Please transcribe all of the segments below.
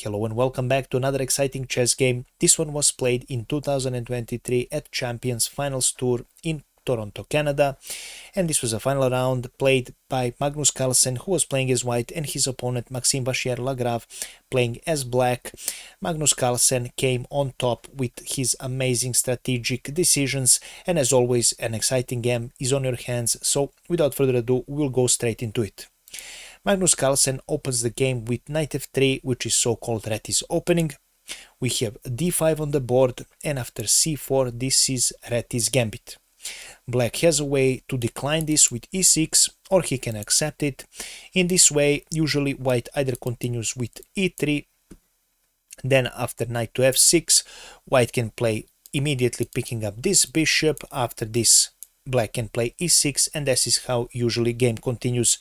Hello and welcome back to another exciting chess game. This one was played in 2023 at Champions Finals Tour in Toronto, Canada. And this was a final round played by Magnus Carlsen, who was playing as white, and his opponent Maxime Vachier-Lagrave playing as black. Magnus Carlsen came on top with his amazing strategic decisions, and as always, an exciting game is on your hands. So without further ado, we'll go straight into it. Magnus Carlsen opens the game with knight f3, which is so-called Reti's opening. We have d5 on the board, and after c4 this is Reti's gambit. Black has a way to decline this with e6, or he can accept it. In this way, usually white either continues with e3, then after knight to f6, white can play immediately picking up this bishop. After this, black can play e6, and this is how usually game continues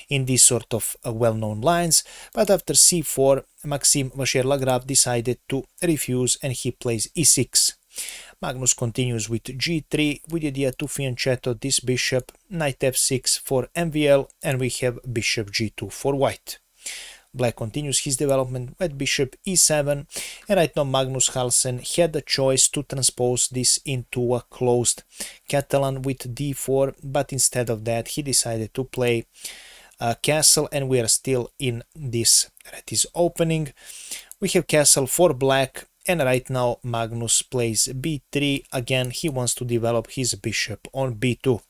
in these sort of well-known lines. But after c4, Maxime Vachier-Lagrave decided to refuse, and he plays e6. Magnus continues with g3 with the idea to fianchetto this bishop, knight f6 for MVL, and we have bishop g2 for white. Black continues his development with bishop e7, and right now Magnus Carlsen had the choice to transpose this into a closed Catalan with d4, but instead of that he decided to play castle, and we are still in this Reti's opening. We have castle for black, and right now Magnus plays b3. Again, he wants to develop his bishop on b2.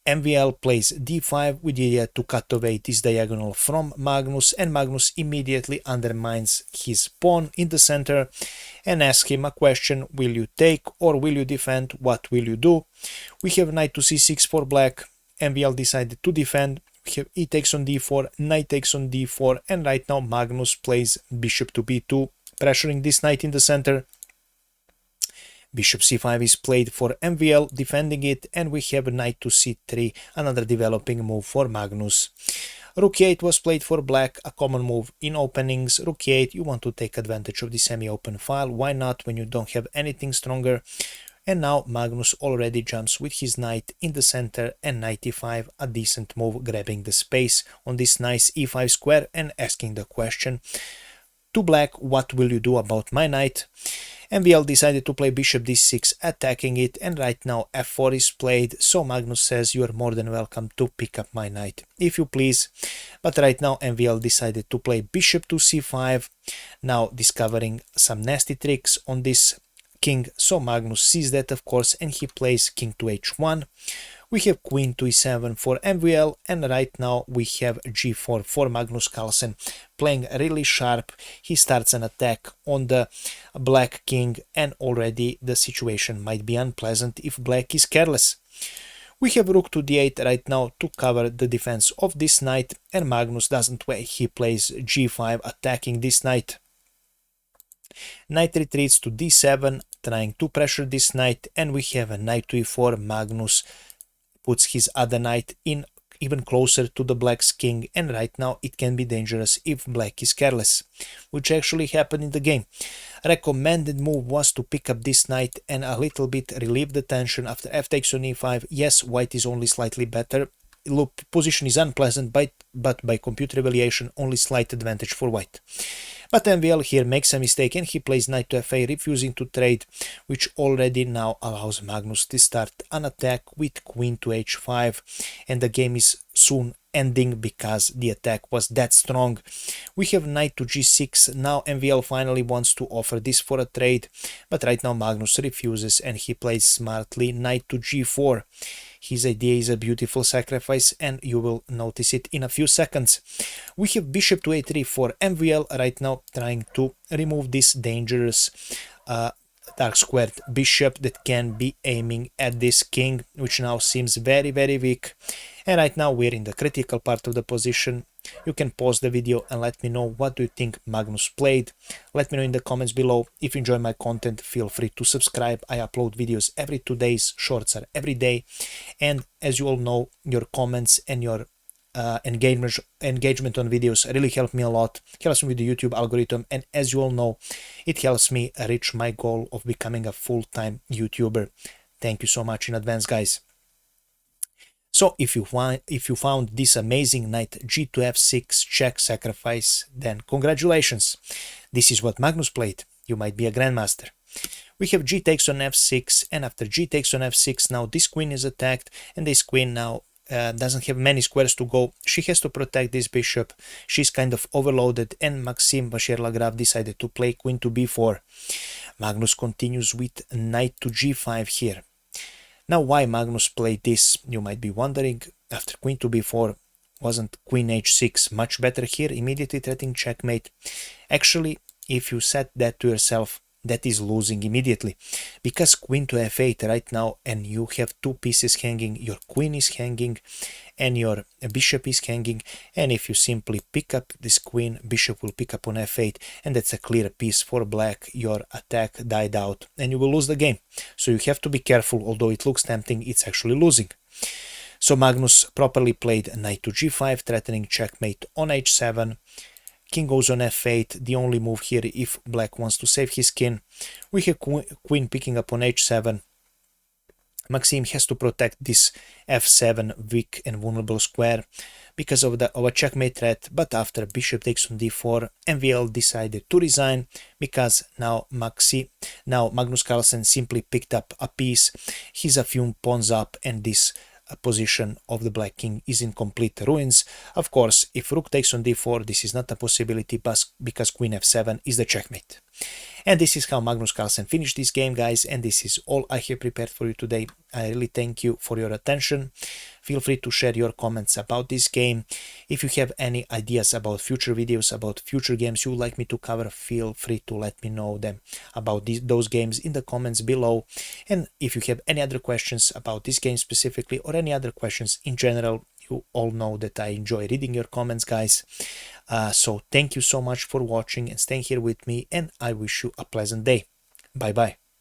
MVL plays d5 with the idea to cut away this diagonal from Magnus, and Magnus immediately undermines his pawn in the center and asks him a question: will you take or will you defend? What will you do? We have knight to c6 for black. MVL decided to defend. We have e takes on d4, knight takes on d4, and right now Magnus plays bishop to b2, pressuring this knight in the center. Bishop c5 is played for MVL, defending it, and we have knight to c3, another developing move for Magnus. Rook e8 was played for black, a common move in openings. Rook e8, you want to take advantage of the semi-open file. Why not when you don't have anything stronger? And now Magnus already jumps with his knight in the center, and knight e5, a decent move, grabbing the space on this nice e5 square and asking the question to black: what will you do about my knight? MVL decided to play bishop d6, attacking it, and right now f4 is played, so Magnus says you are more than welcome to pick up my knight if you please. But right now MVL decided to play bishop to c5, now discovering some nasty tricks on this king, so Magnus sees that of course, and he plays king to h1. We have queen to e7 for MVL, and right now we have g4 for Magnus Carlsen, playing really sharp. He starts an attack on the black king, and already the situation might be unpleasant if black is careless. We have rook to d8 right now to cover the defense of this knight, and Magnus doesn't wait. He plays g5, attacking this knight. Knight retreats to d7, trying to pressure this knight, and we have a knight to e4. Magnus puts his other knight in even closer to the black's king, and right now it can be dangerous if black is careless, which actually happened in the game. Recommended move was to pick up this knight and a little bit relieve the tension after f takes on e5. Yes, white is only slightly better. Look, position is unpleasant, but by computer evaluation only slight advantage for white. But MVL here makes a mistake, and he plays knight to f8, refusing to trade, which already now allows Magnus to start an attack with queen to h5, and the game is soon ending because the attack was that strong. We have knight to g6. Now MVL finally wants to offer this for a trade, but right now Magnus refuses, and he plays smartly knight to g4. His idea is a beautiful sacrifice, and you will notice it in a few seconds. We have bishop to a3 for MVL, right now trying to remove this dangerous dark squared bishop that can be aiming at this king, which now seems very, very weak. And right now we're in the critical part of the position. You can pause the video and let me know what do you think Magnus played. Let me know in the comments below. If you enjoy my content, feel free to subscribe. I upload videos every 2 days, shorts are every day. And as you all know, your comments and your engagement on videos really help me a lot, helps me with the YouTube algorithm, and as you all know, it helps me reach my goal of becoming a full-time YouTuber. Thank you so much in advance, guys. So if you found this amazing knight g to f6 check sacrifice, then congratulations. This is what Magnus played. You might be a grandmaster. We have g takes on f6, and after g takes on f6, now this queen is attacked, and this queen now doesn't have many squares to go. She has to protect this bishop. She's kind of overloaded, and Maxime Vachier-Lagrave decided to play queen to b4. Magnus continues with knight to g5 here. Now, why Magnus played this, you might be wondering. After queen to b4, wasn't queen h6 much better here, immediately threatening checkmate? Actually, if you set that to yourself, that is losing immediately, because queen to f8 right now, and you have two pieces hanging, your queen is hanging and your bishop is hanging, and if you simply pick up this queen, bishop will pick up on f8, and that's a clear piece for black. Your attack died out and you will lose the game. So you have to be careful. Although it looks tempting, it's actually losing. So Magnus properly played knight to g5, threatening checkmate on h7. King goes on f8, the only move here if black wants to save his king. We have queen picking up on h7. Maxime has to protect this f7 weak and vulnerable square because of a checkmate threat, but after bishop takes on d4, MVL decided to resign because now Magnus Carlsen simply picked up a piece. He's a few pawns up, and this position of the black king is in complete ruins. Of course, if rook takes on d4, this is not a possibility, but because queen f7 is the checkmate. And this is how Magnus Carlsen finished this game, guys, and this is all I have prepared for you today. I really thank you for your attention. Feel free to share your comments about this game. If you have any ideas about future videos, about future games you would like me to cover, feel free to let me know them about those games in the comments below. And if you have any other questions about this game specifically, or any other questions in general, you all know that I enjoy reading your comments, guys. So thank you so much for watching and staying here with me, and I wish you a pleasant day. Bye bye.